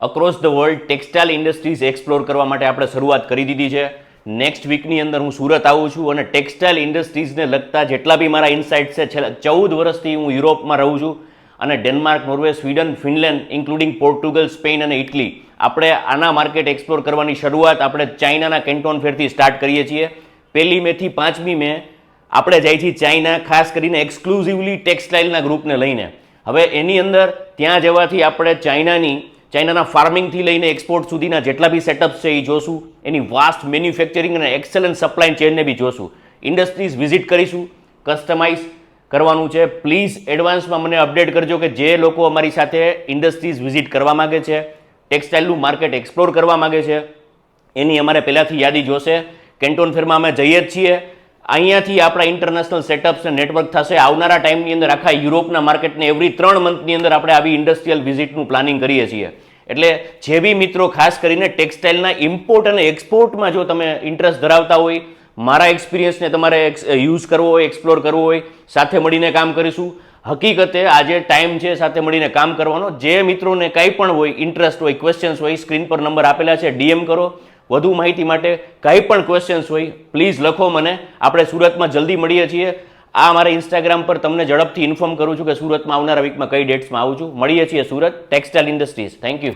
Across the world textile industries explore કરવા માટે આપણે શરૂઆત કરી દીધી છે. નેક્સ્ટ વીકની અંદર હું સુરત આવું છું અને ટેક્સટાઇલ ઇન્ડસ્ટ્રીઝને લગતા જેટલા બી મારા ઇન્સાઇટ્સ છે, છેલ્લા 14 વર્ષથી હું યુરોપમાં રહું છું અને Denmark, Norway, Sweden, Finland, including Portugal, Spain અને ઇટલી, આપણે આના માર્કેટ એક્સપ્લોર કરવાની શરૂઆત આપણે ચાઇનાના કેન્ટોન ફેરથી સ્ટાર્ટ કરીએ છીએ. 1 મે થી 5 મે આપણે જાય છીએ ચાઇના, ખાસ કરીને એક્સક્લુઝિવલી ટેક્સટાઇલના ગ્રુપને લઈને. હવે એની અંદર ત્યાં જવાથી આપણે ચાઇનાના ફાર્મિંગથી લઈને એક્સપોર્ટ સુધીના જેટલા બી સેટઅપ્સ છે એ જોશું, એની વાસ્ટ મેન્યુફેક્ચરિંગ અને એક્સેલન્ટ સપ્લાય ચેનને બી જોશું. ઇન્ડસ્ટ્રીઝ વિઝિટ કરીશું, કસ્ટમાઇઝ કરવાનું છે. પ્લીઝ એડવાન્સમાં મને અપડેટ કરજો કે જે લોકો અમારી સાથે ઇન્ડસ્ટ્રીઝ વિઝિટ કરવા માગે છે, ટેક્સટાઇલનું માર્કેટ એક્સપ્લોર કરવા માગે છે, એની અમારે પહેલાંથી યાદી જોશે. કેન્ટોન ફેરમાં અમે જઈએ જ છીએ. અહીંયાથી આપણા ઇન્ટરનેશનલ સેટઅપ્સને નેટવર્ક થશે. આવનારા ટાઈમની અંદર આખા યુરોપના માર્કેટને એવરી 3 મંથની અંદર આપણે આવી ઇન્ડસ્ટ્રીયલ વિઝિટનું પ્લાનિંગ કરીએ છીએ. એટલે જે બી મિત્રો ખાસ કરીને ટેક્સટાઇલના ઇમ્પોર્ટ અને એક્સપોર્ટમાં જો તમે ઇન્ટરેસ્ટ ધરાવતા હોય, મારા એક્સપિરિયન્સને તમારે યુઝ કરવો હોય, એક્સપ્લોર કરવો હોય, સાથે મળીને કામ કરીશું. હકીકતે આજે ટાઈમ છે સાથે મળીને કામ કરવાનો. જે મિત્રોને કંઈ પણ હોય, ઇન્ટરેસ્ટ હોય, ક્વેશ્ચન્સ હોય, સ્ક્રીન પર નંબર આપેલા છે, ડીએમ કરો. વધુ માહિતી માટે કંઈ પણ ક્વેશ્ચન્સ હોય પ્લીઝ લખો મને. આપણે સુરતમાં જલ્દી મળીએ છીએ. આ મારા ઇન્સ્ટાગ્રામ પર તમને ઝડપથી ઇન્ફોર્મ કરું છું કે સુરતમાં આવનારા વીકમાં કઈ ડેટ્સમાં આવું છું. મળીએ છીએ Surat textile industries. Thank you.